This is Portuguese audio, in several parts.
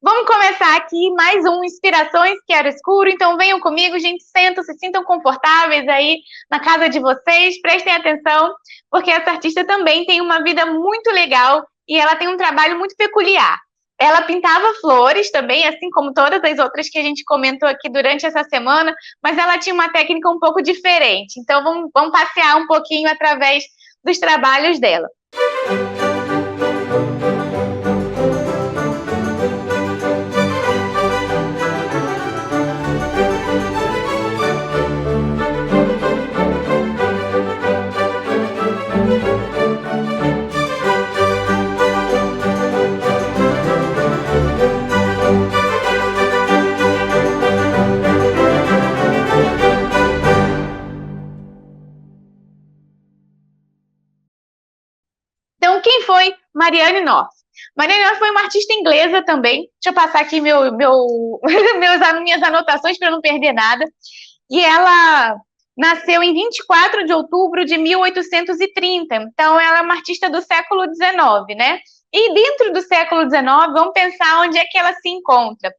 Vamos começar aqui mais um Inspirações que era escuro. Então venham comigo, gente, sentam, se sintam confortáveis aí na casa de vocês, prestem atenção, porque essa artista também tem uma vida muito legal e ela tem um trabalho muito peculiar. Ela pintava flores também, assim como todas as outras que a gente comentou aqui durante essa semana, mas ela tinha uma técnica um pouco diferente. Então vamos passear um pouquinho através dos trabalhos dela. Então, quem foi Marianne North? Marianne North foi uma artista inglesa também. Deixa eu passar aqui minhas anotações para não perder nada. E ela nasceu em 24 de outubro de 1830. Então, ela é uma artista do século XIX, né? E dentro do século XIX, vamos pensar onde é que ela se encontra.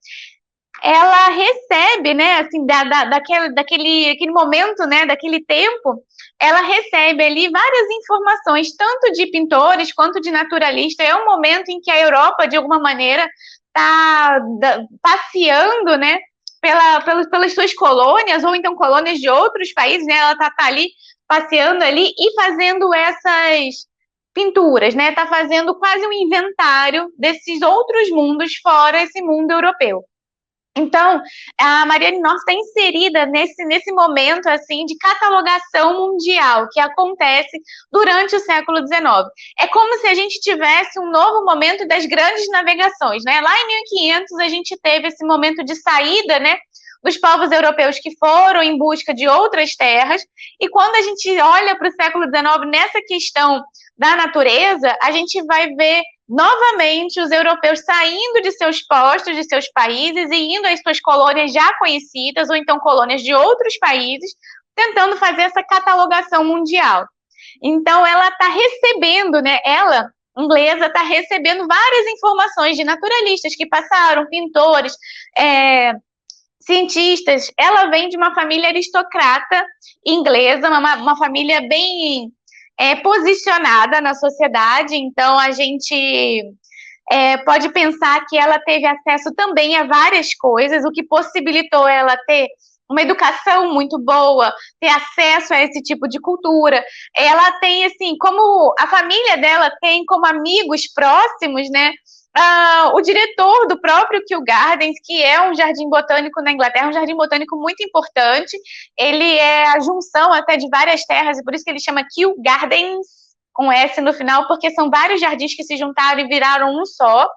Ela recebe, né, assim, daquele momento, né, daquele tempo, ela recebe ali várias informações, tanto de pintores quanto de naturalistas. É um momento em que a Europa, de alguma maneira, está passeando, né, pelas suas colônias, ou então colônias de outros países, né, ela está ali, passeando ali e fazendo essas pinturas, né, está fazendo quase um inventário desses outros mundos fora esse mundo europeu. Então, a Marianne North está inserida nesse momento assim de catalogação mundial que acontece durante o século XIX. É como se a gente tivesse um novo momento das grandes navegações, né? Lá em 1500 a gente teve esse momento de saída, né, dos povos europeus que foram em busca de outras terras, e quando a gente olha para o século XIX nessa questão da natureza, a gente vai ver novamente os europeus saindo de seus postos, de seus países e indo às suas colônias já conhecidas, ou então colônias de outros países, tentando fazer essa catalogação mundial. Então, ela está recebendo, né? Ela, inglesa, está recebendo várias informações de naturalistas que passaram, pintores, cientistas. Ela vem de uma família aristocrata inglesa, uma família bem posicionada na sociedade. Então, a gente pode pensar que ela teve acesso também a várias coisas, o que possibilitou ela ter uma educação muito boa, ter acesso a esse tipo de cultura. Ela tem, assim, como a família dela tem como amigos próximos, né? O diretor do próprio Kew Gardens, que é um jardim botânico na Inglaterra, um jardim botânico muito importante. Ele é a junção até de várias terras, e por isso que ele chama Kew Gardens, com S no final, porque são vários jardins que se juntaram e viraram um só.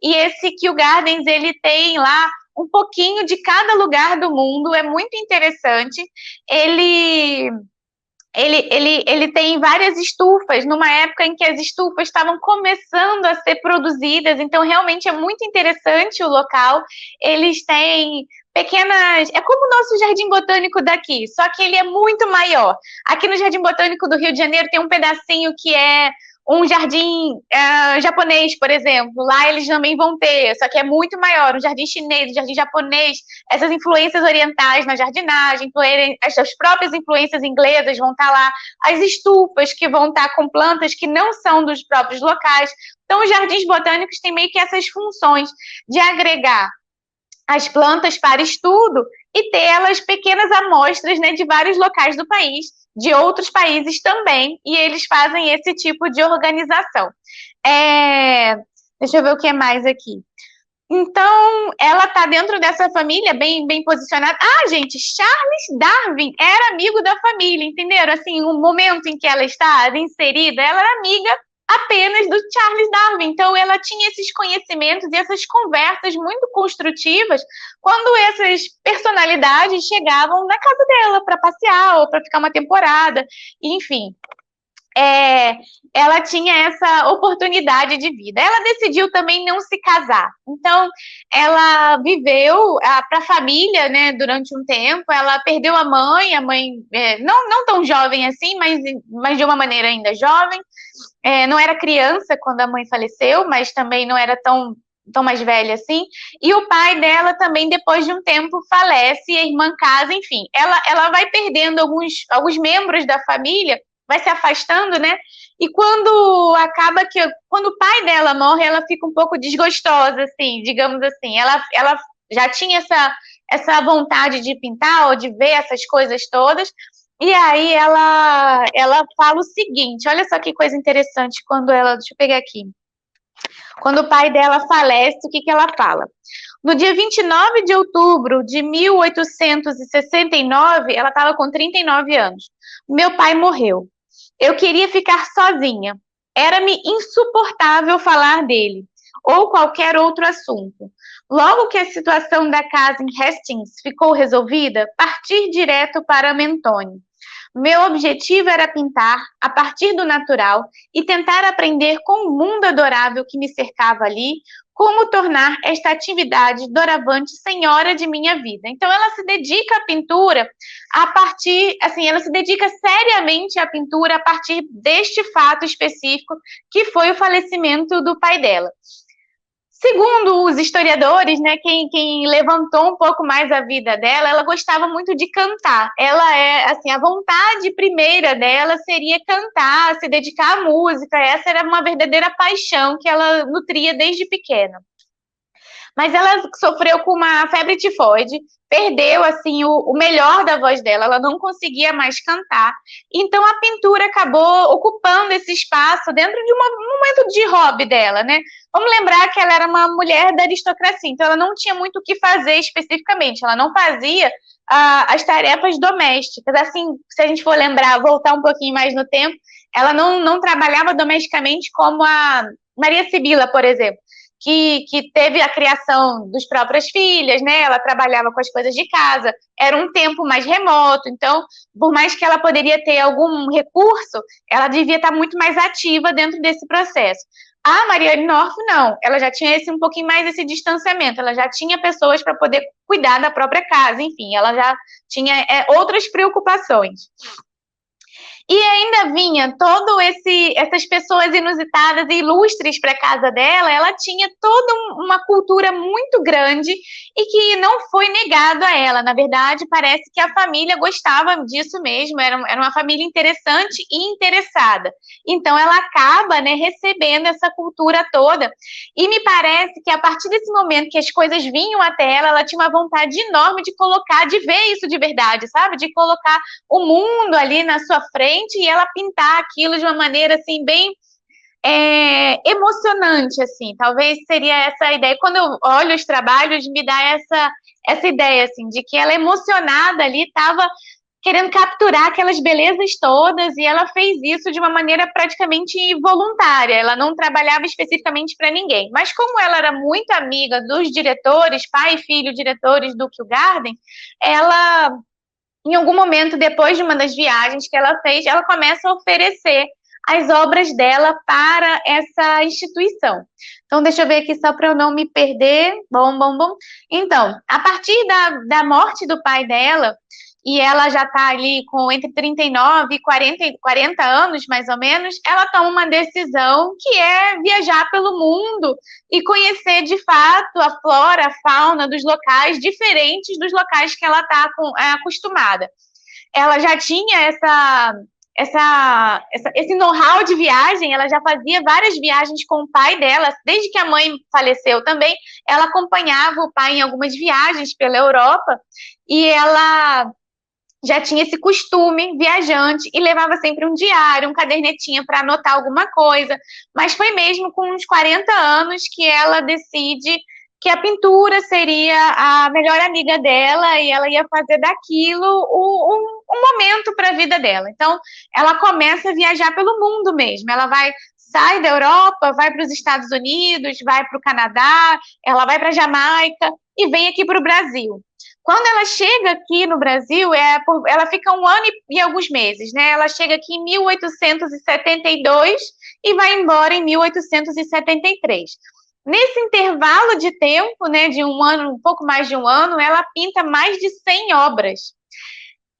E esse Kew Gardens, ele tem lá um pouquinho de cada lugar do mundo, é muito interessante. Ele tem várias estufas, numa época em que as estufas estavam começando a ser produzidas, então realmente é muito interessante o local. Eles têm pequenas... É como o nosso Jardim Botânico daqui, só que ele é muito maior. Aqui no Jardim Botânico do Rio de Janeiro tem um pedacinho que é um jardim japonês, por exemplo. Lá eles também vão ter, só que é muito maior. Um jardim chinês, um jardim japonês, essas influências orientais na jardinagem, as próprias influências inglesas vão estar lá, as estufas que vão estar com plantas que não são dos próprios locais. Então, os jardins botânicos têm meio que essas funções de agregar as plantas para estudo e ter elas pequenas amostras, né, de vários locais do país, de outros países também, e eles fazem esse tipo de organização. Deixa eu ver o que é mais aqui. Então, ela está dentro dessa família bem, bem posicionada. Gente, Charles Darwin era amigo da família, entenderam? Assim, o momento em que ela está inserida, ela era amiga apenas do Charles Darwin. Então, ela tinha esses conhecimentos e essas conversas muito construtivas quando essas personalidades chegavam na casa dela para passear ou para ficar uma temporada, enfim. Ela tinha essa oportunidade de vida. Ela decidiu também não se casar. Então, ela viveu para a família, né, durante um tempo. Ela perdeu a mãe não tão jovem assim, mas de uma maneira ainda jovem. Não era criança quando a mãe faleceu, mas também não era tão tão mais velha assim, e o pai dela também, depois de um tempo, falece, e a irmã casa, enfim. Ela vai perdendo alguns membros da família, vai se afastando, né? E quando o pai dela morre, ela fica um pouco desgostosa, assim, digamos assim. Ela já tinha essa vontade de pintar ou de ver essas coisas todas. E aí ela fala o seguinte, olha só que coisa interessante deixa eu pegar aqui. Quando o pai dela falece, o que ela fala? No dia 29 de outubro de 1869, ela estava com 39 anos. Meu pai morreu. Eu queria ficar sozinha. Era-me insuportável falar dele, ou qualquer outro assunto. Logo que a situação da casa em Hastings ficou resolvida, parti direto para Mentone. Meu objetivo era pintar a partir do natural e tentar aprender com o mundo adorável que me cercava ali, como tornar esta atividade doravante senhora de minha vida. Então, ela se dedica à pintura ela se dedica seriamente à pintura a partir deste fato específico, que foi o falecimento do pai dela. Segundo os historiadores, né, quem levantou um pouco mais a vida dela, ela gostava muito de cantar. A vontade primeira dela seria cantar, se dedicar à música. Essa era uma verdadeira paixão que ela nutria desde pequena. Mas ela sofreu com uma febre tifoide, perdeu assim o melhor da voz dela, ela não conseguia mais cantar. Então a pintura acabou ocupando esse espaço dentro de um momento de hobby dela, né? Vamos lembrar que ela era uma mulher da aristocracia, então ela não tinha muito o que fazer especificamente, ela não fazia as tarefas domésticas. Assim, se a gente for lembrar, voltar um pouquinho mais no tempo, ela não trabalhava domesticamente como a Maria Sibila, por exemplo, que teve a criação dos próprias filhas, né? Ela trabalhava com as coisas de casa, era um tempo mais remoto, então, por mais que ela poderia ter algum recurso, ela devia estar muito mais ativa dentro desse processo. A Marianne North, não, ela já tinha um pouquinho mais esse distanciamento, ela já tinha pessoas para poder cuidar da própria casa, enfim, ela já tinha outras preocupações. E ainda vinha essas pessoas inusitadas e ilustres para a casa dela, ela tinha toda uma cultura muito grande e que não foi negado a ela. Na verdade, parece que a família gostava disso mesmo, era uma família interessante e interessada. Então, ela acaba, né, recebendo essa cultura toda. E me parece que a partir desse momento que as coisas vinham até ela tinha uma vontade enorme de ver isso de verdade, sabe? De colocar o mundo ali na sua frente e ela pintar aquilo de uma maneira assim bem emocionante, assim. Talvez seria essa a ideia. Quando eu olho os trabalhos, me dá essa ideia assim de que ela emocionada ali estava querendo capturar aquelas belezas todas, e ela fez isso de uma maneira praticamente voluntária. Ela não trabalhava especificamente para ninguém. Mas como ela era muito amiga dos diretores, pai e filho diretores do Kew Garden, ela, em algum momento, depois de uma das viagens que ela fez, ela começa a oferecer as obras dela para essa instituição. Então, deixa eu ver aqui só para eu não me perder. Bom. Então, a partir da morte do pai dela, e ela já está ali com entre 39 e 40 anos, mais ou menos, ela toma uma decisão que é viajar pelo mundo e conhecer, de fato, a flora, a fauna dos locais diferentes dos locais que ela está acostumada. Ela já tinha esse know-how de viagem, ela já fazia várias viagens com o pai dela, desde que a mãe faleceu também, ela acompanhava o pai em algumas viagens pela Europa, e ela já tinha esse costume viajante e levava sempre um diário, um cadernetinho para anotar alguma coisa, mas foi mesmo com uns 40 anos que ela decide que a pintura seria a melhor amiga dela e ela ia fazer daquilo um momento para a vida dela. Então, ela começa a viajar pelo mundo mesmo, sai da Europa, vai para os Estados Unidos, vai para o Canadá, ela vai para a Jamaica e vem aqui para o Brasil. Quando ela chega aqui no Brasil, ela fica 1 ano e alguns meses, né? Ela chega aqui em 1872 e vai embora em 1873. Nesse intervalo de tempo, né, de 1 ano, um pouco mais de 1 ano, ela pinta mais de 100 obras.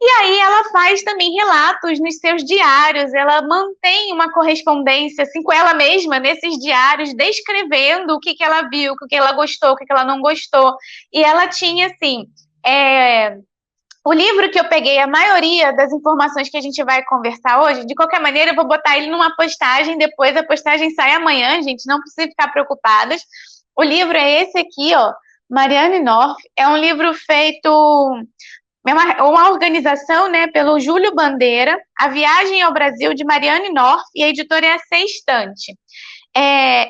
E aí ela faz também relatos nos seus diários, ela mantém uma correspondência assim, com ela mesma nesses diários, descrevendo o que, que ela viu, o que ela gostou, o que, que ela não gostou. E ela tinha, assim, o livro que eu peguei, a maioria das informações que a gente vai conversar hoje, de qualquer maneira, eu vou botar ele numa postagem, depois a postagem sai amanhã, gente, não precisa ficar preocupadas. O livro é esse aqui, ó, Marianne North, é um livro feito... É uma organização, né, pelo Júlio Bandeira, A Viagem ao Brasil, de Marianne North, e a editora é a Sextante.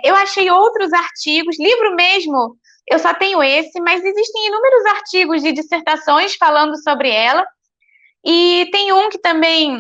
Eu achei outros artigos, livro mesmo, eu só tenho esse, mas existem inúmeros artigos de dissertações falando sobre ela, e tem um que também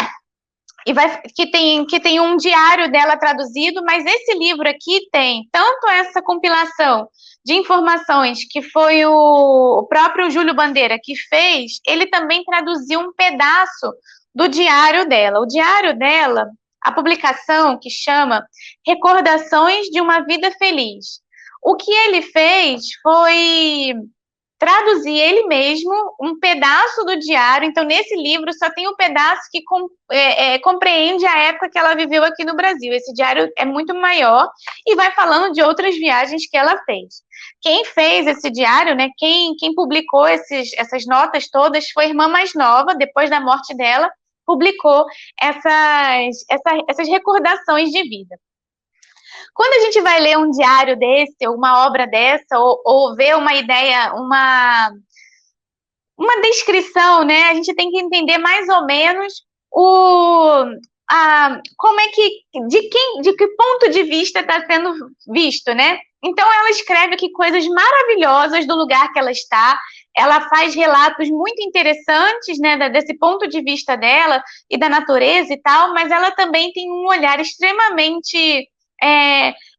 que tem um diário dela traduzido, mas esse livro aqui tem tanto essa compilação de informações que foi o próprio Júlio Bandeira que fez, ele também traduziu um pedaço do diário dela. O diário dela, a publicação que chama Recordações de uma Vida Feliz. O que ele fez foi traduzir ele mesmo um pedaço do diário. Então, nesse livro, só tem um pedaço que compreende a época que ela viveu aqui no Brasil. Esse diário é muito maior e vai falando de outras viagens que ela fez. Quem fez esse diário, né, quem publicou essas notas todas foi a irmã mais nova, depois da morte dela, publicou essas recordações de vida. Quando a gente vai ler um diário desse, ou uma obra dessa, ou ver uma ideia, uma descrição, né? A gente tem que entender mais ou menos como é que, de que ponto de vista está sendo visto, né? Então, ela escreve aqui coisas maravilhosas do lugar que ela está, ela faz relatos muito interessantes, né, desse ponto de vista dela e da natureza e tal, mas ela também tem um olhar extremamente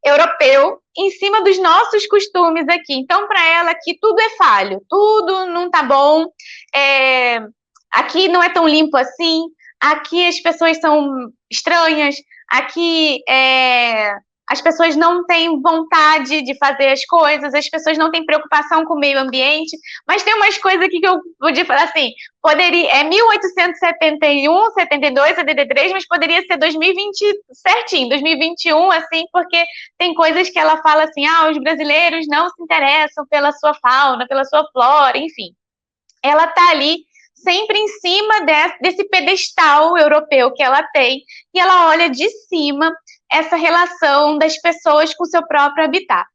europeu em cima dos nossos costumes aqui. Então, para ela, aqui tudo é falho, tudo não tá bom, aqui não é tão limpo assim, aqui as pessoas são estranhas, aqui as pessoas não têm vontade de fazer as coisas, as pessoas não têm preocupação com o meio ambiente, mas tem umas coisas aqui que eu podia falar assim, é 1871, 72, 73, mas poderia ser 2020 certinho, 2021, assim, porque tem coisas que ela fala assim, os brasileiros não se interessam pela sua fauna, pela sua flora, enfim. Ela tá ali sempre em cima desse pedestal europeu que ela tem, e ela olha de cima essa relação das pessoas com o seu próprio habitat.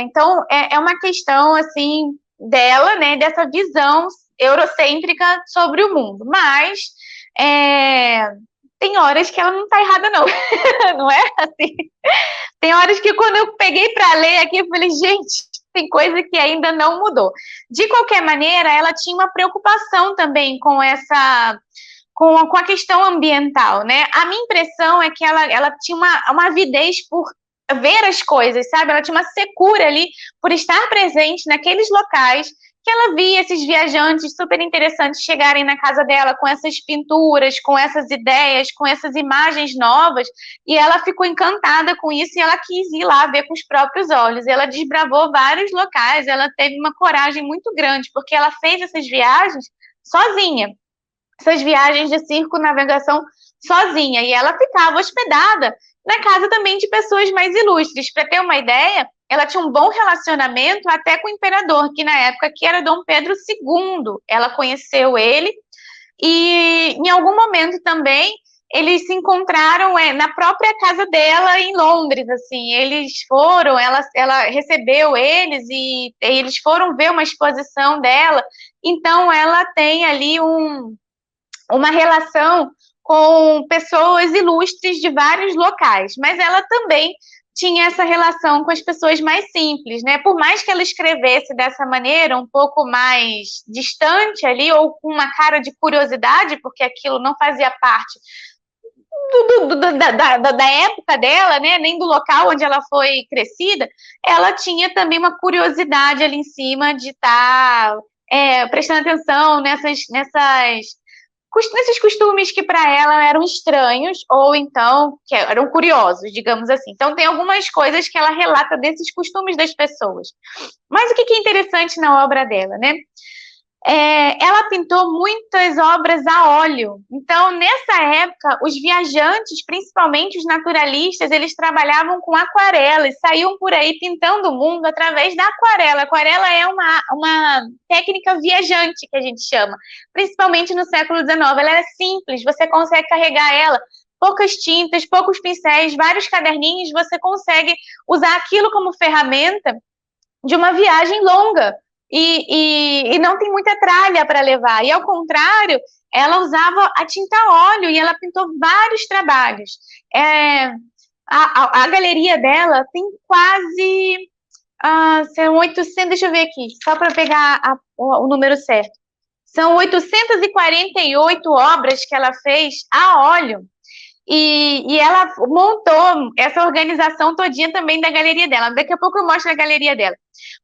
Então, é uma questão, assim, dela, né, dessa visão eurocêntrica sobre o mundo, mas tem horas que ela não está errada, não, não é assim? Tem horas que quando eu peguei para ler aqui, eu falei, gente, tem coisa que ainda não mudou. De qualquer maneira, ela tinha uma preocupação também com a questão ambiental, né? A minha impressão é que ela tinha uma avidez por ver as coisas, sabe? Ela tinha uma secura ali por estar presente naqueles locais que ela via esses viajantes super interessantes chegarem na casa dela com essas pinturas, com essas ideias, com essas imagens novas, e ela ficou encantada com isso e ela quis ir lá ver com os próprios olhos. Ela desbravou vários locais, ela teve uma coragem muito grande, porque ela fez essas viagens sozinha, essas viagens de circunnavegação sozinha, e ela ficava hospedada na casa também de pessoas mais ilustres. Para ter uma ideia, ela tinha um bom relacionamento até com o imperador, que na época que era Dom Pedro II. Ela conheceu ele e em algum momento também eles se encontraram na própria casa dela em Londres, assim, eles foram, ela recebeu eles e eles foram ver uma exposição dela, então ela tem ali uma relação com pessoas ilustres de vários locais, mas ela também tinha essa relação com as pessoas mais simples, né? Por mais que ela escrevesse dessa maneira, um pouco mais distante ali, ou com uma cara de curiosidade, porque aquilo não fazia parte da época dela, né? Nem do local onde ela foi crescida, ela tinha também uma curiosidade ali em cima de estar prestando atenção nesses costumes que para ela eram estranhos ou então que eram curiosos, digamos assim. Então tem algumas coisas que ela relata desses costumes das pessoas. Mas o que é interessante na obra dela, né? ela pintou muitas obras a óleo. Então, nessa época, os viajantes, principalmente os naturalistas, eles trabalhavam com aquarela e saíam por aí pintando o mundo através da aquarela. A aquarela é uma técnica viajante, que a gente chama, principalmente no século XIX. Ela é simples, você consegue carregar ela, poucas tintas, poucos pincéis, vários caderninhos, você consegue usar aquilo como ferramenta de uma viagem longa. E não tem muita tralha para levar. E, ao contrário, ela usava a tinta a óleo e ela pintou vários trabalhos. A galeria dela tem quase... são 800... Deixa eu ver aqui, só para pegar o número certo. São 848 obras que ela fez a óleo. E ela montou essa organização todinha também da galeria dela. Daqui a pouco eu mostro a galeria dela.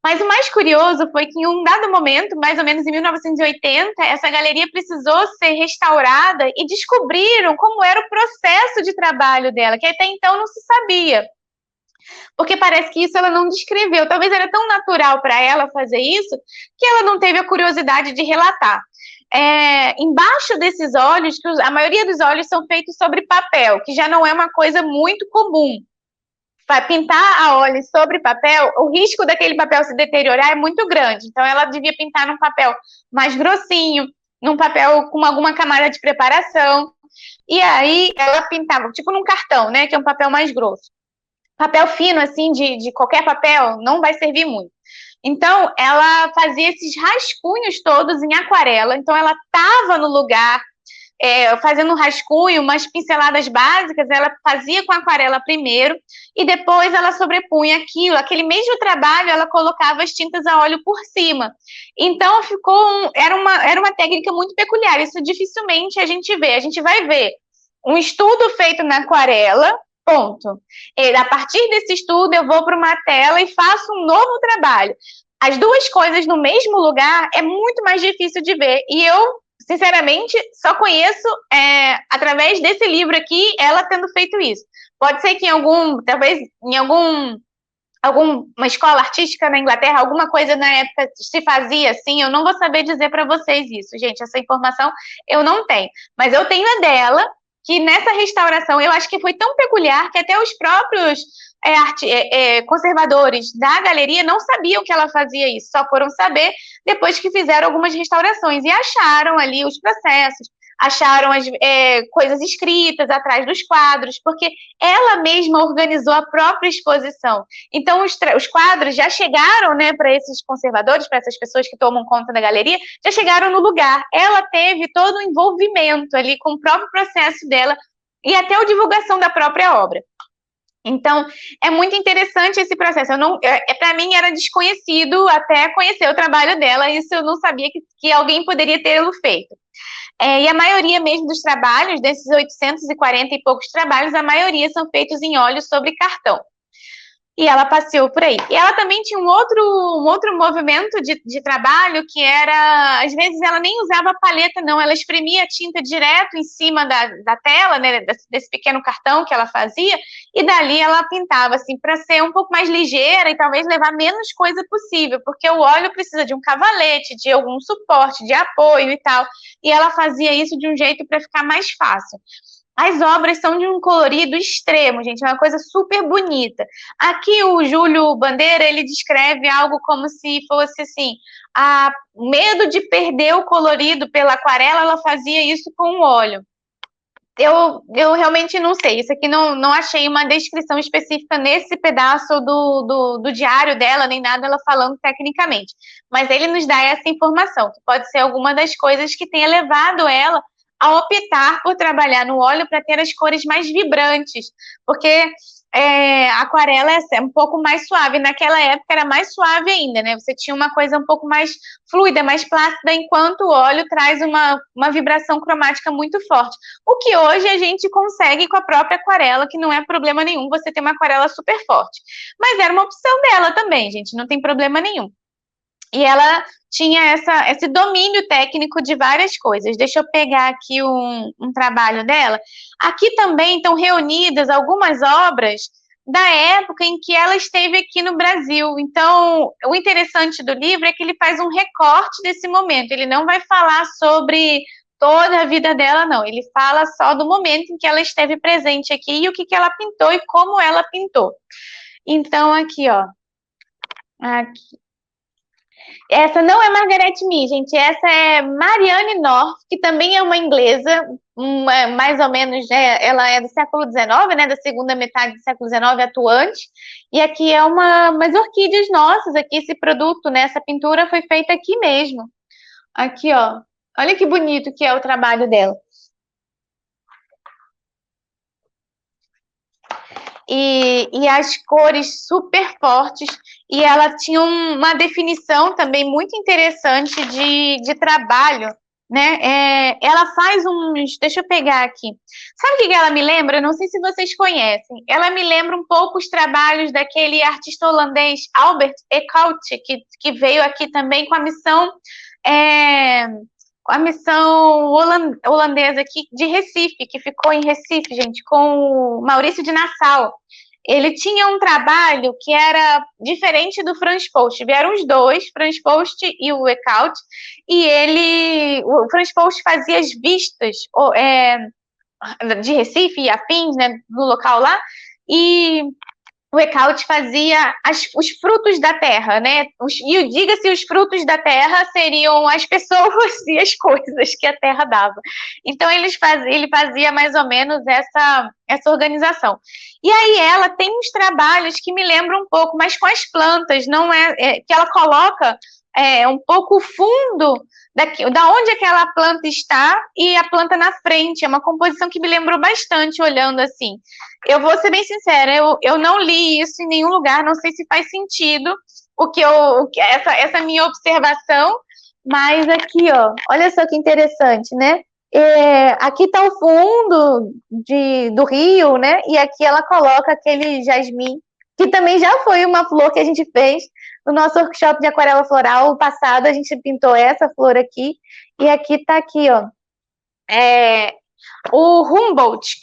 Mas o mais curioso foi que em um dado momento, mais ou menos em 1980, essa galeria precisou ser restaurada e descobriram como era o processo de trabalho dela, que até então não se sabia. Porque parece que isso ela não descreveu. Talvez era tão natural para ela fazer isso que ela não teve a curiosidade de relatar. Embaixo desses óleos, que a maioria dos óleos são feitos sobre papel, que já não é uma coisa muito comum. Para pintar a óleo sobre papel, o risco daquele papel se deteriorar é muito grande. Então, ela devia pintar num papel mais grossinho, num papel com alguma camada de preparação. E aí, ela pintava, tipo num cartão, né, que é um papel mais grosso. Papel fino, assim, de qualquer papel, não vai servir muito. Então, ela fazia esses rascunhos todos em aquarela. Então, ela estava no lugar, fazendo um rascunho, umas pinceladas básicas, ela fazia com aquarela primeiro, e depois ela sobrepunha aquele mesmo trabalho, ela colocava as tintas a óleo por cima. Então, era uma técnica muito peculiar. Isso dificilmente a gente vê. A gente vai ver um estudo feito na aquarela, ponto. A partir desse estudo, eu vou para uma tela e faço um novo trabalho. As duas coisas no mesmo lugar é muito mais difícil de ver. E eu, sinceramente, só conheço através desse livro aqui, ela tendo feito isso. Pode ser que talvez em alguma escola artística na Inglaterra, alguma coisa na época se fazia assim, eu não vou saber dizer para vocês isso, gente. Essa informação eu não tenho. Mas eu tenho a dela, que nessa restauração, eu acho que foi tão peculiar que até os próprios conservadores da galeria não sabiam que ela fazia isso, só foram saber depois que fizeram algumas restaurações e acharam ali os processos, acharam as coisas escritas atrás dos quadros, porque ela mesma organizou a própria exposição. Então, os quadros já chegaram, né, para esses conservadores, para essas pessoas que tomam conta da galeria, já chegaram no lugar. Ela teve todo o envolvimento ali com o próprio processo dela e até a divulgação da própria obra. Então, é muito interessante esse processo. Para mim, era desconhecido até conhecer o trabalho dela, isso eu não sabia que alguém poderia tê-lo feito. E a maioria mesmo dos trabalhos, desses 840 e poucos trabalhos, a maioria são feitos em óleo sobre cartão. E ela passeou por aí. E ela também tinha um outro movimento de trabalho, que era, às vezes, ela nem usava paleta, não, ela espremia a tinta direto em cima da tela, né, desse pequeno cartão que ela fazia, e dali ela pintava, assim, para ser um pouco mais ligeira e talvez levar menos coisa possível, porque o óleo precisa de um cavalete, de algum suporte, de apoio e tal, e ela fazia isso de um jeito para ficar mais fácil. As obras são de um colorido extremo, gente, é uma coisa super bonita. Aqui o Júlio Bandeira, ele descreve algo como se fosse assim, medo de perder o colorido pela aquarela, ela fazia isso com o óleo. Eu realmente não sei, isso aqui não achei uma descrição específica nesse pedaço do diário dela, nem nada ela falando tecnicamente, mas ele nos dá essa informação, que pode ser alguma das coisas que tenha levado ela a optar por trabalhar no óleo para ter as cores mais vibrantes, porque a aquarela é um pouco mais suave, naquela época era mais suave ainda, né? Você tinha uma coisa um pouco mais fluida, mais plácida, enquanto o óleo traz uma vibração cromática muito forte. O que hoje a gente consegue com a própria aquarela, que não é problema nenhum você ter uma aquarela super forte. Mas era uma opção dela também, gente, não tem problema nenhum. E ela tinha esse domínio técnico de várias coisas. Deixa eu pegar aqui um trabalho dela. Aqui também estão reunidas algumas obras da época em que ela esteve aqui no Brasil. Então, o interessante do livro é que ele faz um recorte desse momento. Ele não vai falar sobre toda a vida dela, não. Ele fala só do momento em que ela esteve presente aqui e o que ela pintou e como ela pintou. Então, aqui, ó. Aqui. Essa não é Margaret Mee, gente. Essa é Marianne North, que também é uma inglesa, mais ou menos, né? Ela é do século XIX, né? Da segunda metade do século XIX, atuante. E aqui é umas orquídeas nossas. Aqui esse produto, né? Essa pintura foi feita aqui mesmo. Aqui, ó. Olha que bonito que é o trabalho dela. E as cores super fortes, e ela tinha uma definição também muito interessante de trabalho, né? Ela faz uns. Deixa eu pegar aqui. Sabe o que ela me lembra? Não sei se vocês conhecem. Ela me lembra um pouco os trabalhos daquele artista holandês Albert Eckhout, que veio aqui também com a missão. A missão holandesa aqui de Recife, que ficou em Recife, gente, com o Maurício de Nassau. Ele tinha um trabalho que era diferente do Franz Post. Vieram os dois, Franz Post e o Eckhout, e o Franz Post fazia as vistas de Recife e afins, né, no local lá, e o Eckhout fazia os frutos da terra, né? E diga-se, os frutos da terra seriam as pessoas e as coisas que a terra dava. Então, ele fazia mais ou menos essa organização. E aí, ela tem uns trabalhos que me lembram um pouco, mas com as plantas, não que ela coloca um pouco o fundo da onde aquela planta está e a planta na frente. É uma composição que me lembrou bastante, olhando assim. Eu vou ser bem sincera, eu não li isso em nenhum lugar, não sei se faz sentido essa minha observação, mas aqui, ó, olha só que interessante, né? Aqui está o fundo do rio, né? E aqui ela coloca aquele jasmim, que também já foi uma flor que a gente fez no nosso workshop de aquarela floral passado, a gente pintou essa flor aqui, e aqui está aqui, ó, o Humboldt,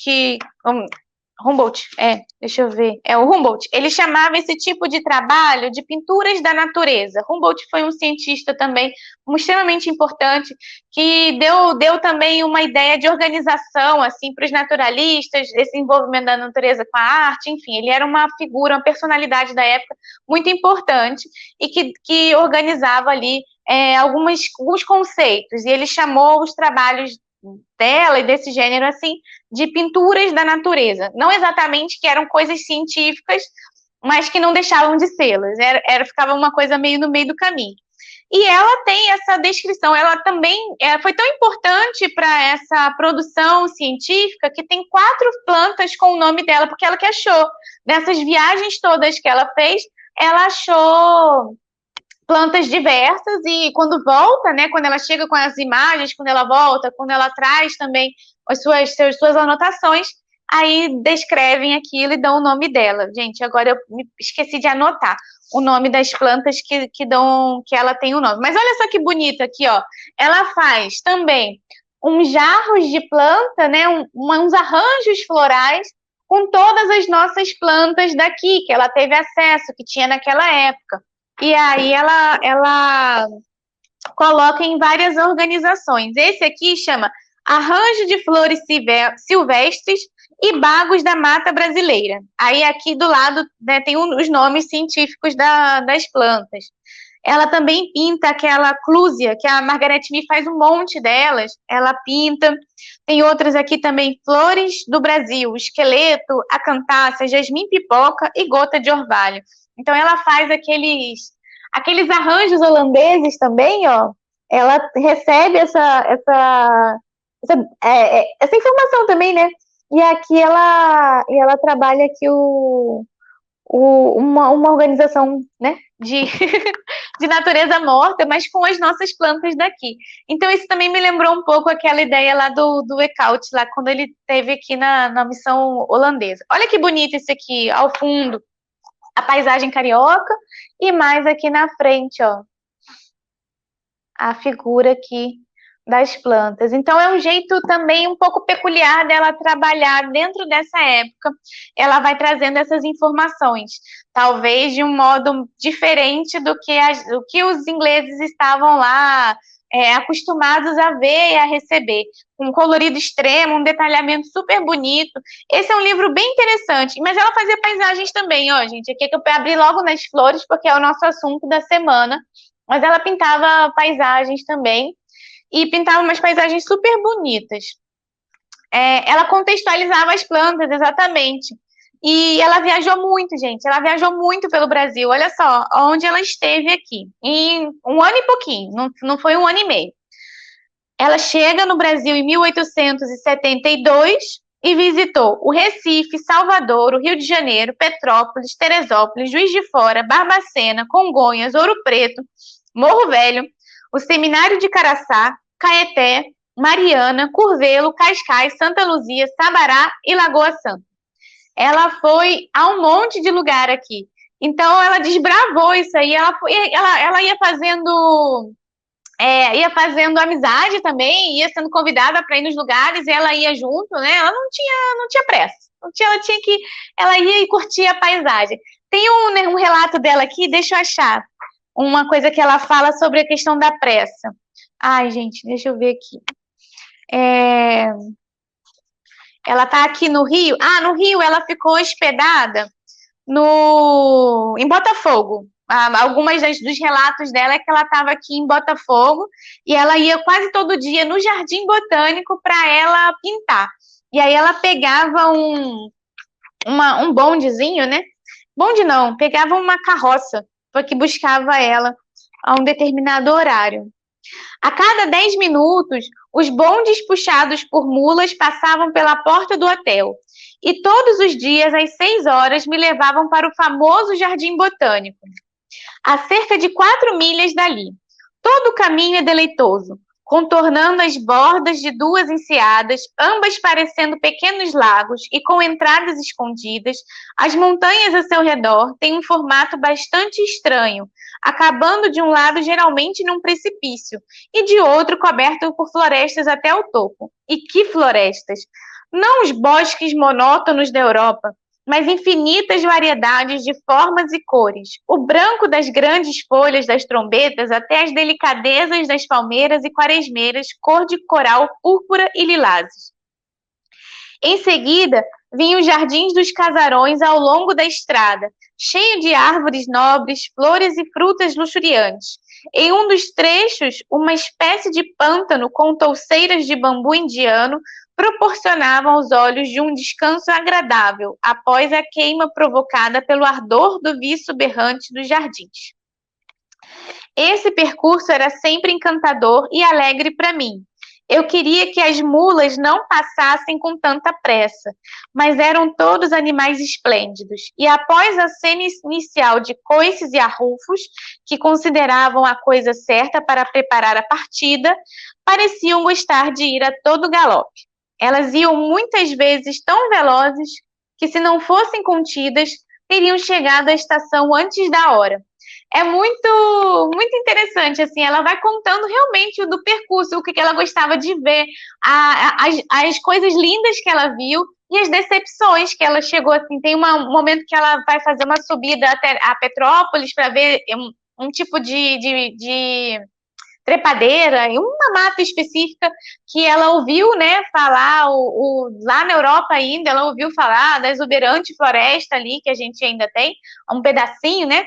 deixa eu ver. O Humboldt, ele chamava esse tipo de trabalho de pinturas da natureza. Humboldt foi um cientista também extremamente importante, que deu também uma ideia de organização, assim, para os naturalistas, esse envolvimento da natureza com a arte, enfim, ele era uma figura, uma personalidade da época muito importante e que organizava ali alguns conceitos, e ele chamou os trabalhos dela e desse gênero, assim, de pinturas da natureza. Não exatamente que eram coisas científicas, mas que não deixavam de sê-las. Ficava uma coisa meio no meio do caminho. E ela tem essa descrição, ela também foi tão importante para essa produção científica que tem 4 plantas com o nome dela, porque ela que achou. Nessas viagens todas que ela fez, ela achou plantas diversas, e quando volta, né, quando ela chega com as imagens, quando ela volta, quando ela traz também as suas anotações, aí descrevem aquilo e dão o nome dela. Gente, agora eu me esqueci de anotar o nome das plantas que ela tem o nome. Mas olha só que bonito aqui, ó. Ela faz também uns jarros de planta, né, uns arranjos florais com todas as nossas plantas daqui, que ela teve acesso, que tinha naquela época. E aí ela coloca em várias organizações. Esse aqui chama Arranjo de Flores Silvestres e Bagos da Mata Brasileira. Aí aqui do lado, né, tem os nomes científicos das plantas. Ela também pinta aquela clúsia, que a Margaret Mee faz um monte delas. Ela pinta. Tem outras aqui também, Flores do Brasil, Esqueleto, Acantácea, Jasmim Pipoca e Gota de Orvalho. Então, ela faz aqueles arranjos holandeses também, ó. Ela recebe essa informação também, né? E aqui ela trabalha aqui uma organização, né, de natureza morta, mas com as nossas plantas daqui. Então, isso também me lembrou um pouco aquela ideia lá do Eckhout, lá quando ele esteve aqui na missão holandesa. Olha que bonito esse aqui, ao fundo, a paisagem carioca, e mais aqui na frente, ó, a figura aqui das plantas. Então, é um jeito também um pouco peculiar dela trabalhar dentro dessa época. Ela vai trazendo essas informações, talvez de um modo diferente do que os ingleses estavam lá acostumados a ver e a receber. Um colorido extremo, um detalhamento super bonito. Esse é um livro bem interessante, mas ela fazia paisagens também, ó, gente. Aqui é que eu abri logo nas flores, porque é o nosso assunto da semana. Mas ela pintava paisagens também, e pintava umas paisagens super bonitas. Ela contextualizava as plantas, exatamente. E ela viajou muito, gente. Ela viajou muito pelo Brasil. Olha só, onde ela esteve aqui. Em um ano e pouquinho, não foi um ano e meio. Ela chega no Brasil em 1872 e visitou o Recife, Salvador, o Rio de Janeiro, Petrópolis, Teresópolis, Juiz de Fora, Barbacena, Congonhas, Ouro Preto, Morro Velho, o Seminário de Caraçá, Caeté, Mariana, Curvelo, Cascais, Santa Luzia, Sabará e Lagoa Santa. Ela foi a um monte de lugar aqui. Então, ela desbravou isso aí. Ela ia fazendo amizade também, ia sendo convidada para ir nos lugares, e ela ia junto, né? Ela não tinha pressa. Ela ia e curtia a paisagem. Tem um relato dela aqui, deixa eu achar. Uma coisa que ela fala sobre a questão da pressa. Ai, gente, deixa eu ver aqui. Ela está aqui no Rio. Ah, no Rio ela ficou hospedada em Botafogo. Algumas dos relatos dela é que ela estava aqui em Botafogo e ela ia quase todo dia no Jardim Botânico para ela pintar. E aí ela pegava um bondezinho, né? Bonde não, pegava uma carroça que buscava ela a um determinado horário. A cada 10 minutos, os bondes puxados por mulas passavam pela porta do hotel. E todos os dias, às 6 horas, me levavam para o famoso Jardim Botânico, a cerca de 4 milhas dali. Todo o caminho é deleitoso, contornando as bordas de duas enseadas, ambas parecendo pequenos lagos e com entradas escondidas. As montanhas a seu redor têm um formato bastante estranho, acabando de um lado geralmente num precipício e de outro coberto por florestas até o topo. E que florestas! Não os bosques monótonos da Europa, mas infinitas variedades de formas e cores. O branco das grandes folhas das trombetas até as delicadezas das palmeiras e quaresmeiras, cor de coral, púrpura e lilazes. Em seguida, vinham os jardins dos casarões ao longo da estrada, cheio de árvores nobres, flores e frutas luxuriantes. Em um dos trechos, uma espécie de pântano com touceiras de bambu indiano proporcionava aos olhos de um descanso agradável após a queima provocada pelo ardor do viço berrante dos jardins. Esse percurso era sempre encantador e alegre para mim. Eu queria que as mulas não passassem com tanta pressa, mas eram todos animais esplêndidos. E após a cena inicial de coices e arrufos, que consideravam a coisa certa para preparar a partida, pareciam gostar de ir a todo galope. Elas iam muitas vezes tão velozes que, se não fossem contidas, teriam chegado à estação antes da hora. É muito, muito interessante, assim, ela vai contando realmente do percurso, o que ela gostava de ver, as coisas lindas que ela viu e as decepções que ela chegou, assim, tem um momento que ela vai fazer uma subida até a Petrópolis para ver um tipo de trepadeira, em uma mata específica que ela ouviu, né, falar, lá na Europa ainda, ela ouviu falar da exuberante floresta ali, que a gente ainda tem, um pedacinho, né,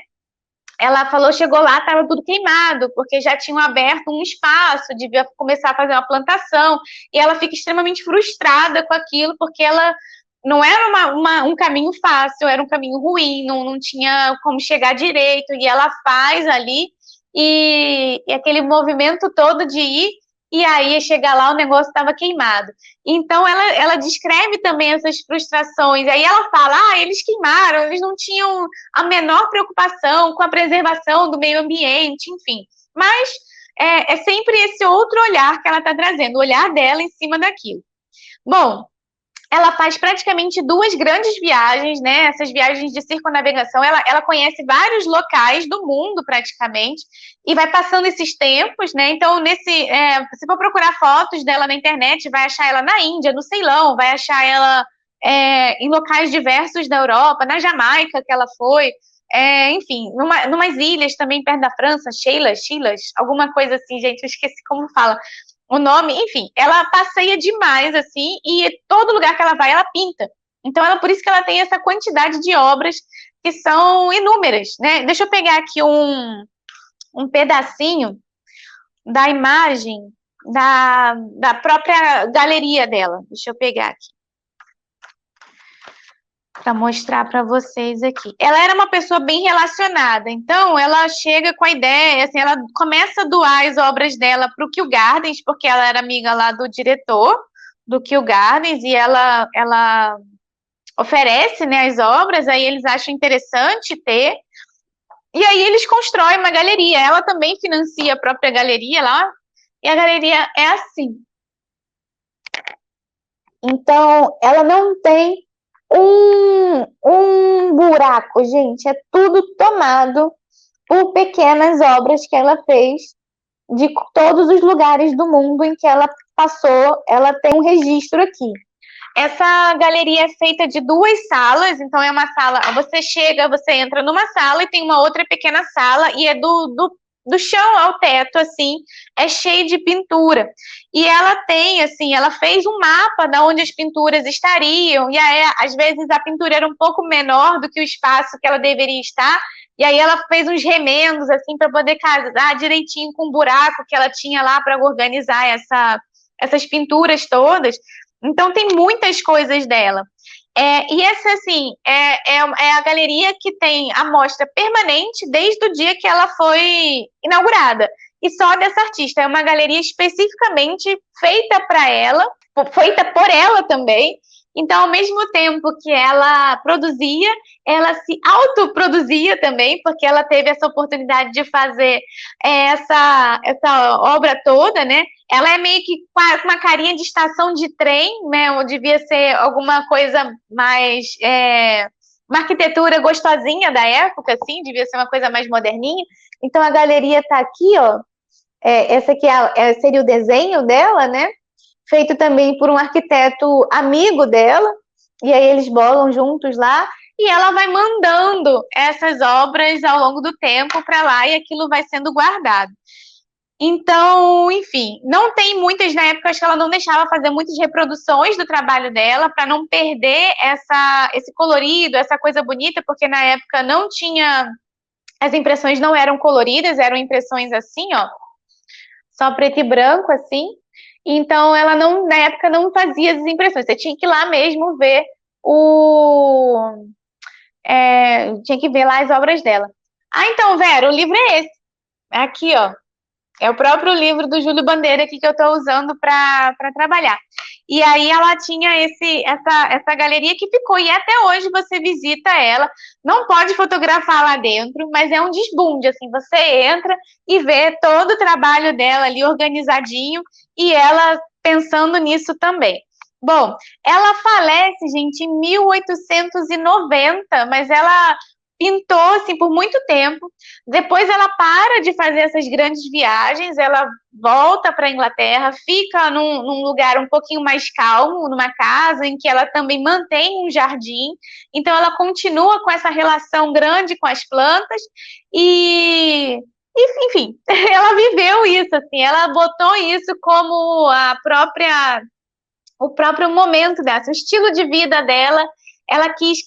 ela falou, chegou lá, estava tudo queimado, porque já tinham aberto um espaço, devia começar a fazer uma plantação, e ela fica extremamente frustrada com aquilo, porque ela não era um caminho fácil, era um caminho ruim, não tinha como chegar direito, e ela faz ali, e aquele movimento todo de ir, e aí chegar lá o negócio estava queimado. Então ela descreve também essas frustrações, aí ela fala, eles queimaram, eles não tinham a menor preocupação com a preservação do meio ambiente, enfim, mas é sempre esse outro olhar que ela está trazendo, o olhar dela em cima daquilo. Bom, ela faz praticamente 2 grandes viagens, né? Essas viagens de circunnavegação, ela conhece vários locais do mundo, praticamente, e vai passando esses tempos, né? Então, se for procurar fotos dela na internet, vai achar ela na Índia, no Ceilão, vai achar ela em locais diversos da Europa, na Jamaica, que ela foi, enfim, numas ilhas também perto da França, Cheilas, alguma coisa assim, gente, eu esqueci como fala o nome, enfim, ela passeia demais, assim, e todo lugar que ela vai, ela pinta. Então, por isso que ela tem essa quantidade de obras que são inúmeras, né? Deixa eu pegar aqui um pedacinho da imagem da própria galeria dela. Deixa eu pegar aqui para mostrar para vocês aqui. Ela era uma pessoa bem relacionada, então ela chega com a ideia, assim, ela começa a doar as obras dela para o Kew Gardens, porque ela era amiga lá do diretor do Kew Gardens, e ela oferece, né, as obras, aí eles acham interessante ter, e aí eles constroem uma galeria. Ela também financia a própria galeria lá, e a galeria é assim. Então, ela não tem um buraco, gente. É tudo tomado por pequenas obras que ela fez de todos os lugares do mundo em que ela passou. Ela tem um registro aqui. Essa galeria é feita de 2 salas, então é uma sala, você entra numa sala e tem uma outra pequena sala, e é do chão ao teto, assim, é cheio de pintura. E ela tem, assim, ela fez um mapa de onde as pinturas estariam, e aí, às vezes, a pintura era um pouco menor do que o espaço que ela deveria estar, e aí ela fez uns remendos, assim, para poder casar direitinho com o buraco que ela tinha lá para organizar essas pinturas todas. Então, tem muitas coisas dela. E essa, assim, é a galeria que tem a mostra permanente desde o dia que ela foi inaugurada. E só dessa artista. É uma galeria especificamente feita para ela, feita por ela também. Então, ao mesmo tempo que ela produzia, ela se autoproduzia também, porque ela teve essa oportunidade de fazer essa obra toda, né? Ela é meio que com uma carinha de estação de trem, né? Ou devia ser alguma coisa mais uma arquitetura gostosinha da época, assim, devia ser uma coisa mais moderninha. Então a galeria está aqui, ó. Essa aqui seria o desenho dela, né? Feito também por um arquiteto amigo dela, e aí eles bolam juntos lá, e ela vai mandando essas obras ao longo do tempo para lá, e aquilo vai sendo guardado. Então, enfim, não tem muitas, na época, acho que ela não deixava fazer muitas reproduções do trabalho dela, para não perder esse colorido, essa coisa bonita, porque na época não tinha, as impressões não eram coloridas, eram impressões assim, ó, só preto e branco, assim. Então, ela não, na época, não fazia as impressões. Você tinha que ir lá mesmo ver tinha que ver lá as obras dela. Ah, então, Vera, o livro é esse. Aqui, ó. É o próprio livro do Júlio Bandeira aqui que eu estou usando para trabalhar. E aí ela tinha essa galeria que ficou, e até hoje você visita ela, não pode fotografar lá dentro, mas é um desbunde, assim, você entra e vê todo o trabalho dela ali organizadinho, e ela pensando nisso também. Bom, ela falece, gente, em 1890, mas ela pintou, assim, por muito tempo. Depois ela para de fazer essas grandes viagens, ela volta para a Inglaterra, fica num lugar um pouquinho mais calmo, numa casa em que ela também mantém um jardim. Então ela continua com essa relação grande com as plantas e enfim, ela viveu isso, assim, ela botou isso como o próprio momento dela, o estilo de vida dela. Ela quis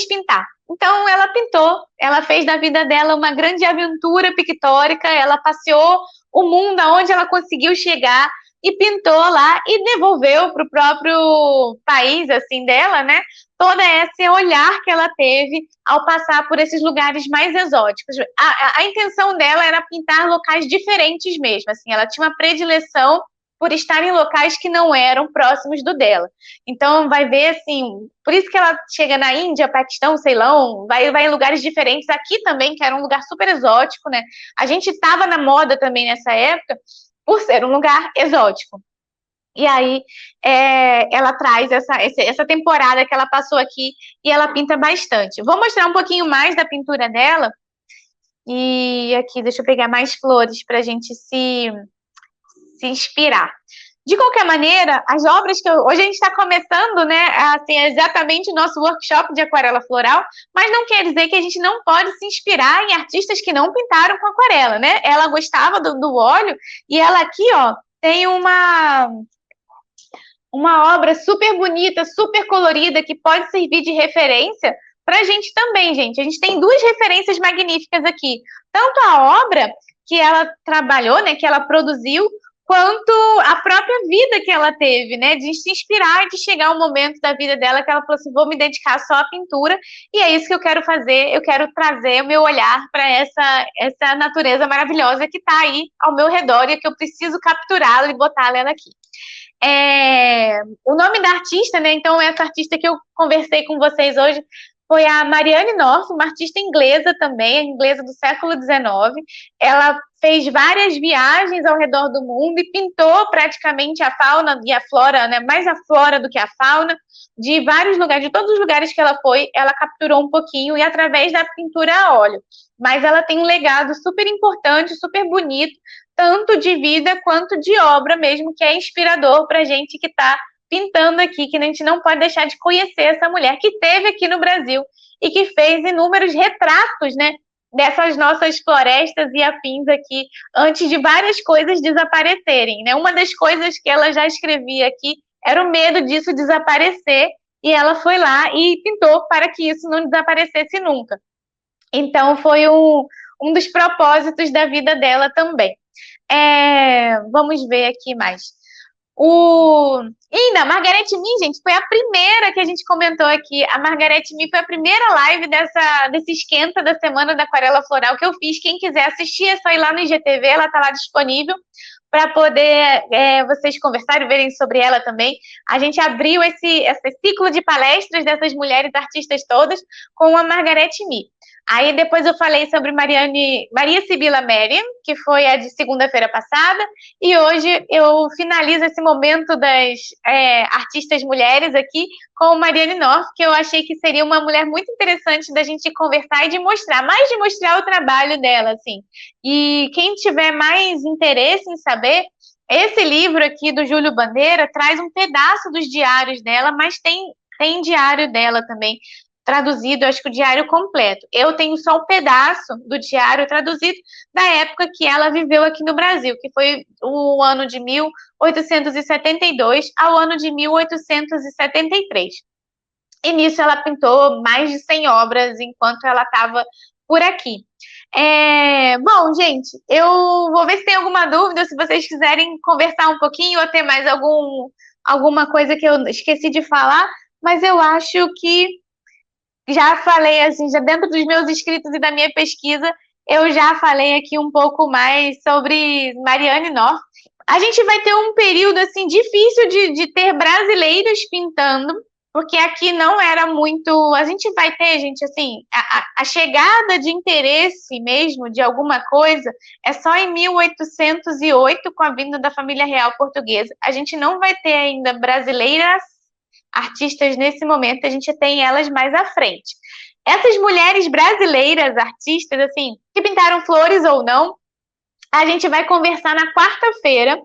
pintar. Então, ela pintou, ela fez da vida dela uma grande aventura pictórica, ela passeou o mundo aonde ela conseguiu chegar e pintou lá e devolveu para o próprio país, assim, dela, né? Todo esse olhar que ela teve ao passar por esses lugares mais exóticos. A intenção dela era pintar locais diferentes mesmo, assim, ela tinha uma predileção por estar em locais que não eram próximos do dela. Então, vai ver, assim, por isso que ela chega na Índia, Paquistão, Ceilão, vai em lugares diferentes, aqui também, que era um lugar super exótico, né? A gente estava na moda também nessa época, por ser um lugar exótico. E aí ela traz essa temporada que ela passou aqui e ela pinta bastante. Vou mostrar um pouquinho mais da pintura dela. E aqui, deixa eu pegar mais flores para a gente se inspirar. De qualquer maneira, as obras que hoje a gente está começando, né, assim, exatamente o nosso workshop de aquarela floral, mas não quer dizer que a gente não pode se inspirar em artistas que não pintaram com aquarela, né? Ela gostava do óleo e ela aqui, ó, tem uma obra super bonita, super colorida, que pode servir de referência para a gente também, gente. A gente tem duas referências magníficas aqui. Tanto a obra que ela trabalhou, né, que ela produziu, quanto a própria vida que ela teve, né, de se inspirar e de chegar um momento da vida dela que ela falou assim, vou me dedicar só à pintura, e é isso que eu quero fazer, eu quero trazer o meu olhar para essa natureza maravilhosa que está aí ao meu redor e que eu preciso capturá-la e botá-la aqui. O nome da artista, né? Então, essa artista que eu conversei com vocês hoje foi a Marianne North, uma artista inglesa também, inglesa do século XIX. Ela fez várias viagens ao redor do mundo e pintou praticamente a fauna e a flora, né? Mais a flora do que a fauna, de vários lugares, de todos os lugares que ela foi, ela capturou um pouquinho e através da pintura a óleo. Mas ela tem um legado super importante, super bonito, tanto de vida quanto de obra mesmo, que é inspirador para a gente que está pintando aqui, que a gente não pode deixar de conhecer essa mulher que esteve aqui no Brasil e que fez inúmeros retratos, né, dessas nossas florestas e afins aqui, antes de várias coisas desaparecerem, né? Uma das coisas que ela já escrevia aqui era o medo disso desaparecer, e ela foi lá e pintou para que isso não desaparecesse nunca. Então, foi um dos propósitos da vida dela também. Vamos ver aqui mais. Ainda, Margaret Me, gente, foi a primeira que a gente comentou aqui. A Margaret Me foi a primeira live desse esquenta da Semana da Aquarela Floral que eu fiz. Quem quiser assistir é só ir lá no IGTV, ela está lá disponível para poder vocês conversarem, verem sobre ela também. A gente abriu esse ciclo de palestras dessas mulheres artistas todas com a Margaret Me. Aí depois eu falei sobre Maria Sibila Merriam, que foi a de segunda-feira passada, e hoje eu finalizo esse momento das artistas mulheres aqui com Marianne North, que eu achei que seria uma mulher muito interessante da gente conversar e de mostrar, mais de mostrar o trabalho dela, assim. E quem tiver mais interesse em saber, esse livro aqui do Júlio Bandeira traz um pedaço dos diários dela, mas tem diário dela também, traduzido, acho que o diário completo. Eu tenho só um pedaço do diário traduzido da época que ela viveu aqui no Brasil, que foi o ano de 1872 ao ano de 1873. E nisso ela pintou mais de 100 obras enquanto ela estava por aqui. Bom, gente, eu vou ver se tem alguma dúvida, se vocês quiserem conversar um pouquinho ou ter mais alguma coisa que eu esqueci de falar, mas eu acho que já falei, assim, já dentro dos meus escritos e da minha pesquisa, eu já falei aqui um pouco mais sobre Marianne North. A gente vai ter um período, assim, difícil de ter brasileiros pintando, porque aqui não era muito... A gente vai ter, gente, assim, a chegada de interesse mesmo de alguma coisa é só em 1808, com a vinda da família real portuguesa. A gente não vai ter ainda brasileiras artistas nesse momento, a gente tem elas mais à frente. Essas mulheres brasileiras, artistas, assim, que pintaram flores ou não, a gente vai conversar na quarta-feira,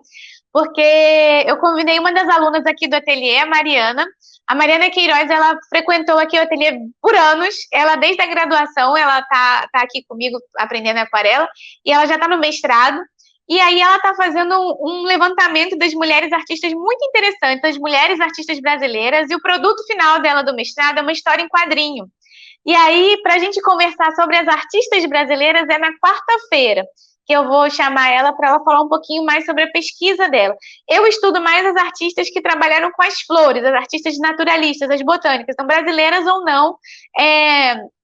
porque eu convidei uma das alunas aqui do ateliê, a Mariana. A Mariana Queiroz, ela frequentou aqui o ateliê por anos, ela desde a graduação, ela tá aqui comigo aprendendo aquarela, e ela já está no mestrado. E aí ela está fazendo um levantamento das mulheres artistas muito interessante, das mulheres artistas brasileiras, e o produto final dela do mestrado é uma história em quadrinho. E aí, para a gente conversar sobre as artistas brasileiras, é na quarta-feira, que eu vou chamar ela para ela falar um pouquinho mais sobre a pesquisa dela. Eu estudo mais as artistas que trabalharam com as flores, as artistas naturalistas, as botânicas, são brasileiras ou não,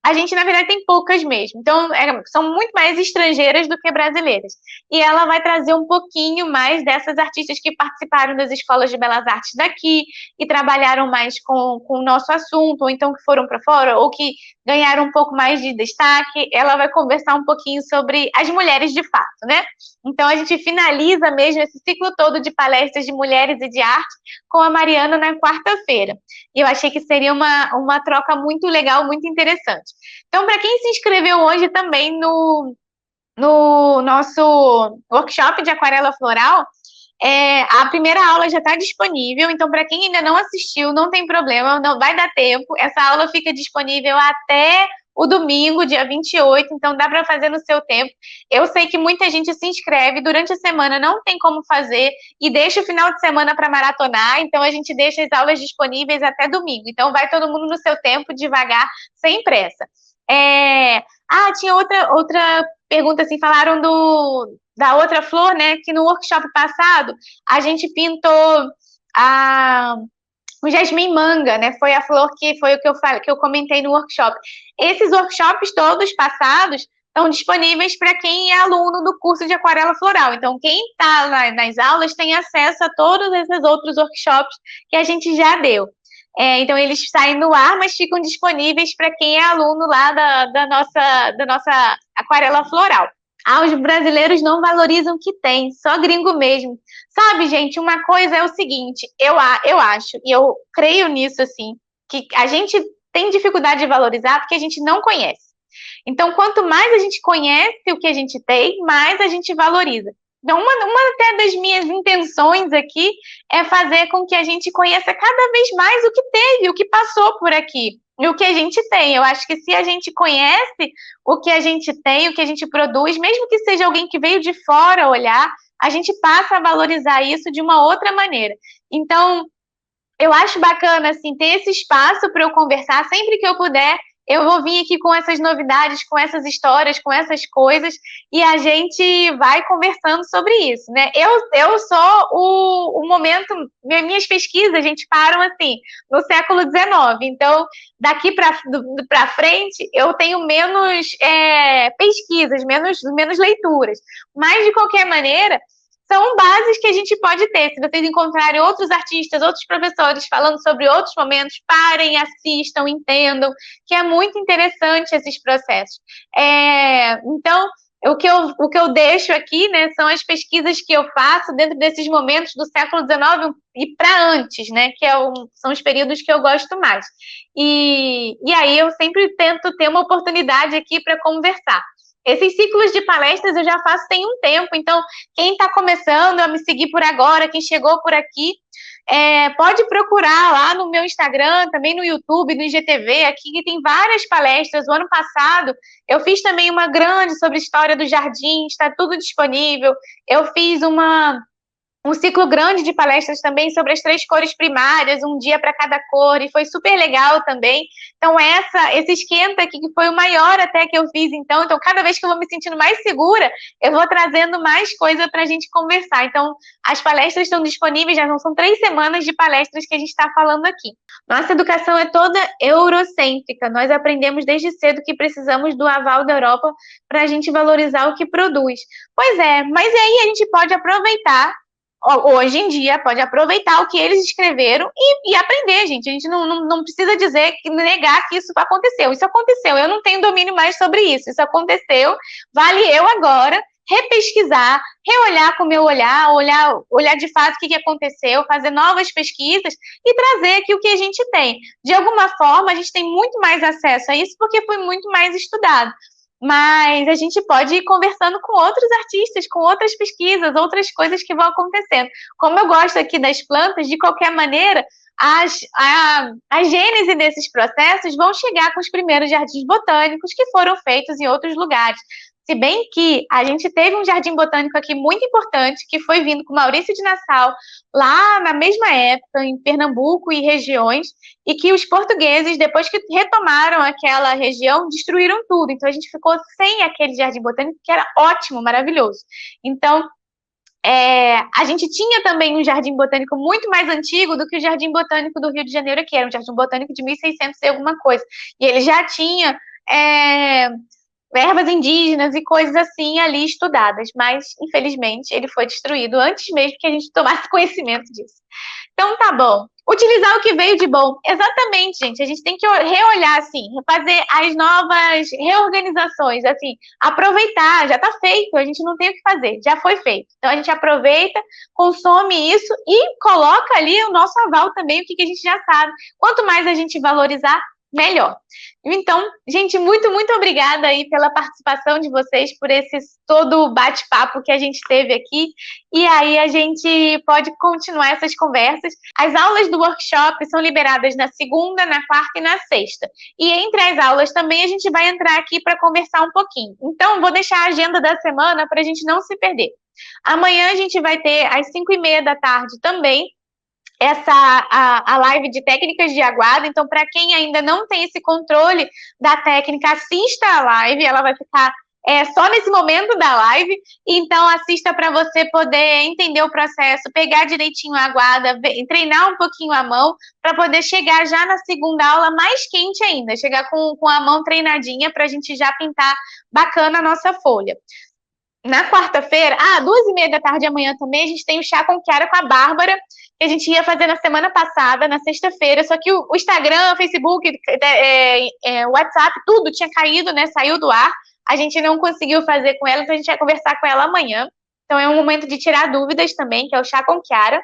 a gente, na verdade, tem poucas mesmo. Então, são muito mais estrangeiras do que brasileiras. E ela vai trazer um pouquinho mais dessas artistas que participaram das escolas de belas artes daqui e trabalharam mais com o nosso assunto, ou então que foram para fora, ou que ganharam um pouco mais de destaque. Ela vai conversar um pouquinho sobre as mulheres de fato, né? Então, a gente finaliza mesmo esse ciclo todo de palestras de mulheres e de arte com a Mariana na quarta-feira. E eu achei que seria uma troca muito legal, muito interessante. Então, para quem se inscreveu hoje também no nosso workshop de aquarela floral, a primeira aula já está disponível, então para quem ainda não assistiu, não tem problema, não vai dar tempo. Essa aula fica disponível até o domingo, dia 28, então dá para fazer no seu tempo. Eu sei que muita gente se inscreve durante a semana, não tem como fazer, e deixa o final de semana para maratonar, então a gente deixa as aulas disponíveis até domingo. Então vai todo mundo no seu tempo, devagar, sem pressa. Tinha outra pergunta, assim, falaram da outra flor, né, que no workshop passado a gente pintou o jasmim manga, né, foi a flor que foi o que eu comentei no workshop. Esses workshops todos passados estão disponíveis para quem é aluno do curso de aquarela floral. Então, quem está nas aulas tem acesso a todos esses outros workshops que a gente já deu. Então, eles saem no ar, mas ficam disponíveis para quem é aluno lá da nossa aquarela floral. Os brasileiros não valorizam o que tem, só gringo mesmo. Sabe, gente, uma coisa é o seguinte, eu acho, e eu creio nisso, assim, que a gente tem dificuldade de valorizar porque a gente não conhece. Então, quanto mais a gente conhece o que a gente tem, mais a gente valoriza. Então, uma até das minhas intenções aqui é fazer com que a gente conheça cada vez mais o que teve, o que passou por aqui, e o que a gente tem. Eu acho que se a gente conhece o que a gente tem, o que a gente produz, mesmo que seja alguém que veio de fora olhar, a gente passa a valorizar isso de uma outra maneira. Então, eu acho bacana, assim, ter esse espaço para eu conversar sempre que eu puder. Eu vou vir aqui com essas novidades, com essas histórias, com essas coisas, e a gente vai conversando sobre isso, né? Eu sou o momento, minhas pesquisas, a gente param assim, no século XIX. Então, daqui para frente, eu tenho menos pesquisas, menos leituras. Mas, de qualquer maneira, são bases que a gente pode ter. Se vocês encontrarem outros artistas, outros professores falando sobre outros momentos, parem, assistam, entendam, que é muito interessante esses processos. Então, o que eu deixo aqui, né, são as pesquisas que eu faço dentro desses momentos do século XIX e para antes, né, que são os períodos que eu gosto mais. E aí eu sempre tento ter uma oportunidade aqui para conversar. Esses ciclos de palestras eu já faço tem um tempo, então quem está começando a me seguir por agora, quem chegou por aqui, pode procurar lá no meu Instagram, também no YouTube, no IGTV, aqui que tem várias palestras. O ano passado eu fiz também uma grande sobre a história do jardim, está tudo disponível. Eu fiz um ciclo grande de palestras também sobre as 3 cores primárias, um dia para cada cor, e foi super legal também. Então, esse esquenta aqui, que foi o maior até que eu fiz, então, cada vez que eu vou me sentindo mais segura, eu vou trazendo mais coisa para a gente conversar. Então, as palestras estão disponíveis, já não são 3 semanas de palestras que a gente está falando aqui. Nossa educação é toda eurocêntrica, nós aprendemos desde cedo que precisamos do aval da Europa para a gente valorizar o que produz. Pois é, mas aí a gente pode aproveitar, hoje em dia, pode aproveitar o que eles escreveram e aprender, gente. A gente não precisa negar que isso aconteceu. Isso aconteceu, eu não tenho domínio mais sobre isso. Isso aconteceu, vale eu agora repesquisar, reolhar com o meu olhar de fato o que aconteceu, fazer novas pesquisas e trazer aqui o que a gente tem. De alguma forma, a gente tem muito mais acesso a isso porque foi muito mais estudado. Mas a gente pode ir conversando com outros artistas, com outras pesquisas, outras coisas que vão acontecendo. Como eu gosto aqui das plantas, de qualquer maneira, a gênese desses processos vão chegar com os primeiros jardins botânicos que foram feitos em outros lugares. Se bem que a gente teve um jardim botânico aqui muito importante, que foi vindo com Maurício de Nassau, lá na mesma época, em Pernambuco e regiões, e que os portugueses, depois que retomaram aquela região, destruíram tudo. Então, a gente ficou sem aquele jardim botânico, que era ótimo, maravilhoso. Então, a gente tinha também um jardim botânico muito mais antigo do que o Jardim Botânico do Rio de Janeiro, que era um jardim botânico de 1600 e alguma coisa. E ele já tinha é, ervas indígenas e coisas assim ali estudadas, mas infelizmente ele foi destruído antes mesmo que a gente tomasse conhecimento disso. Então tá bom. Utilizar o que veio de bom. Exatamente, gente. A gente tem que reolhar, assim, fazer as novas reorganizações, assim, aproveitar, já tá feito, a gente não tem o que fazer, já foi feito. Então a gente aproveita, consome isso e coloca ali o nosso aval também, o que a gente já sabe. Quanto mais a gente valorizar, melhor. Então, gente, muito, muito obrigada aí pela participação de vocês, por esse todo bate-papo que a gente teve aqui. E aí a gente pode continuar essas conversas. As aulas do workshop são liberadas na segunda, na quarta e na sexta. E entre as aulas também a gente vai entrar aqui para conversar um pouquinho. Então, vou deixar a agenda da semana para a gente não se perder. Amanhã a gente vai ter às 5h30 da tarde também a live de técnicas de aguado. Então, para quem ainda não tem esse controle da técnica, assista a live, ela vai ficar só nesse momento da live, então assista para você poder entender o processo, pegar direitinho a aguada, treinar um pouquinho a mão, para poder chegar já na segunda aula mais quente ainda, chegar com a mão treinadinha para a gente já pintar bacana a nossa folha. Na quarta-feira, 2h30 da tarde amanhã também, a gente tem o Chá com Chiara com a Bárbara, que a gente ia fazer na semana passada, na sexta-feira, só que o Instagram, o Facebook, o WhatsApp, tudo tinha caído, né, saiu do ar, a gente não conseguiu fazer com ela, então a gente vai conversar com ela amanhã. Então é um momento de tirar dúvidas também, que é o Chá com Chiara.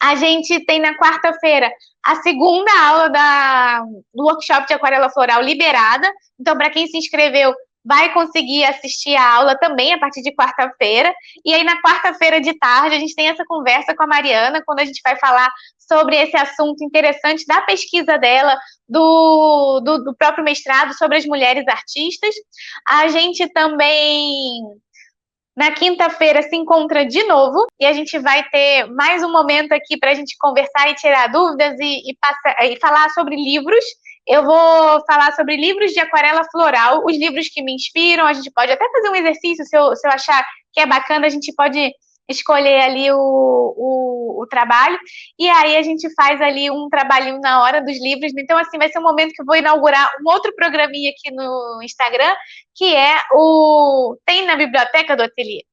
A gente tem na quarta-feira a segunda aula do workshop de aquarela floral liberada, então para quem se inscreveu, vai conseguir assistir a aula também a partir de quarta-feira. E aí, na quarta-feira de tarde, a gente tem essa conversa com a Mariana, quando a gente vai falar sobre esse assunto interessante da pesquisa dela, do próprio mestrado, sobre as mulheres artistas. A gente também, na quinta-feira, se encontra de novo e a gente vai ter mais um momento aqui para a gente conversar e tirar dúvidas e falar sobre livros. Eu vou falar sobre livros de aquarela floral, os livros que me inspiram. A gente pode até fazer um exercício, se eu achar que é bacana, a gente pode escolher ali o trabalho, e aí a gente faz ali um trabalhinho na hora dos livros. Então, assim, vai ser um momento que eu vou inaugurar um outro programinha aqui no Instagram, que é Tem na Biblioteca do Ateliê.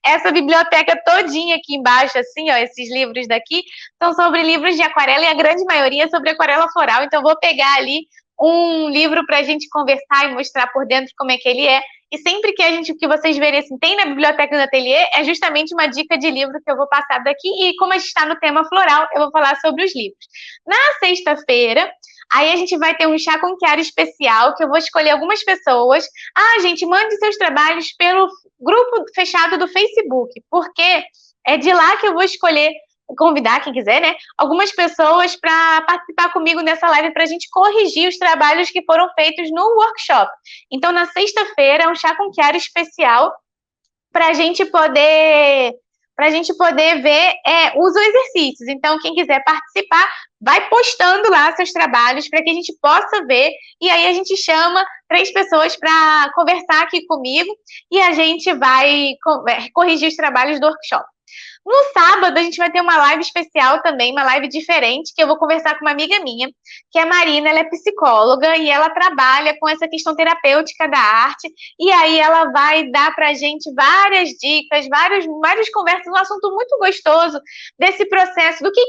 Essa biblioteca todinha aqui embaixo, assim, ó, esses livros daqui, são sobre livros de aquarela, e a grande maioria é sobre aquarela floral. Então, eu vou pegar ali um livro para a gente conversar e mostrar por dentro como é que ele é. E sempre que vocês verem assim, tem na Biblioteca do Ateliê, é justamente uma dica de livro que eu vou passar daqui. E como a gente está no tema floral, eu vou falar sobre os livros. Na sexta-feira, aí a gente vai ter um Chá com Chiara especial, que eu vou escolher algumas pessoas. Gente, mande seus trabalhos pelo grupo fechado do Facebook, porque é de lá que eu vou escolher, convidar quem quiser, né? Algumas pessoas para participar comigo nessa live para a gente corrigir os trabalhos que foram feitos no workshop. Então, na sexta-feira, é um Chá com Chiara especial para a gente poder ver os exercícios. Então, quem quiser participar, vai postando lá seus trabalhos para que a gente possa ver, e aí a gente chama 3 pessoas para conversar aqui comigo e a gente vai corrigir os trabalhos do workshop. No sábado, a gente vai ter uma live especial também, uma live diferente, que eu vou conversar com uma amiga minha, que é a Marina. Ela é psicóloga e ela trabalha com essa questão terapêutica da arte, e aí ela vai dar pra gente várias dicas, várias conversas, um assunto muito gostoso desse processo, do que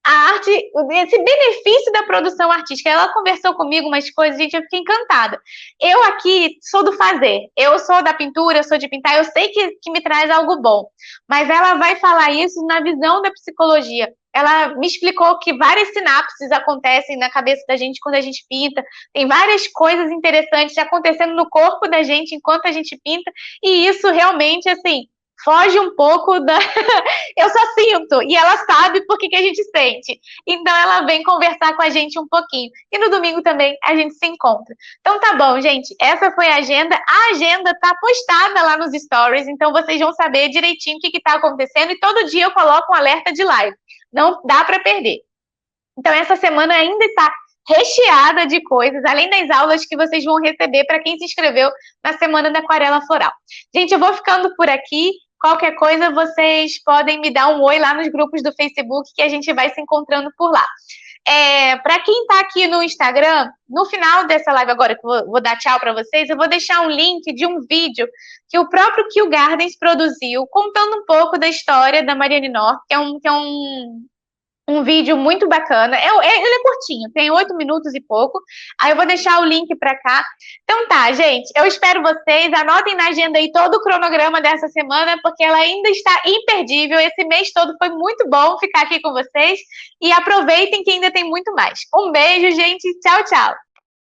a arte, esse benefício da produção artística. Ela conversou comigo umas coisas, gente, eu fiquei encantada. Eu aqui sou do fazer, eu sou da pintura, eu sou de pintar, eu sei que me traz algo bom, mas ela vai falar isso na visão da psicologia. Ela me explicou que várias sinapses acontecem na cabeça da gente quando a gente pinta, tem várias coisas interessantes acontecendo no corpo da gente enquanto a gente pinta, e isso realmente, assim, foge um pouco da... Eu só sinto, e ela sabe por que a gente sente. Então, ela vem conversar com a gente um pouquinho. E no domingo também a gente se encontra. Então, tá bom, gente. Essa foi a agenda. A agenda tá postada lá nos stories, então vocês vão saber direitinho o que tá acontecendo. E todo dia eu coloco um alerta de live. Não dá para perder. Então, essa semana ainda está recheada de coisas, além das aulas que vocês vão receber para quem se inscreveu na Semana da Aquarela Floral. Gente, eu vou ficando por aqui. Qualquer coisa, vocês podem me dar um oi lá nos grupos do Facebook, que a gente vai se encontrando por lá. Para quem está aqui no Instagram, no final dessa live agora, que eu vou dar tchau para vocês, eu vou deixar um link de um vídeo que o próprio Kew Gardens produziu, contando um pouco da história da Marianne North, que é um vídeo muito bacana. Ele é curtinho, tem 8 minutos e pouco. Aí eu vou deixar o link para cá. Então tá, gente. Eu espero vocês. Anotem na agenda aí todo o cronograma dessa semana, porque ela ainda está imperdível. Esse mês todo foi muito bom ficar aqui com vocês. E aproveitem que ainda tem muito mais. Um beijo, gente. Tchau, tchau.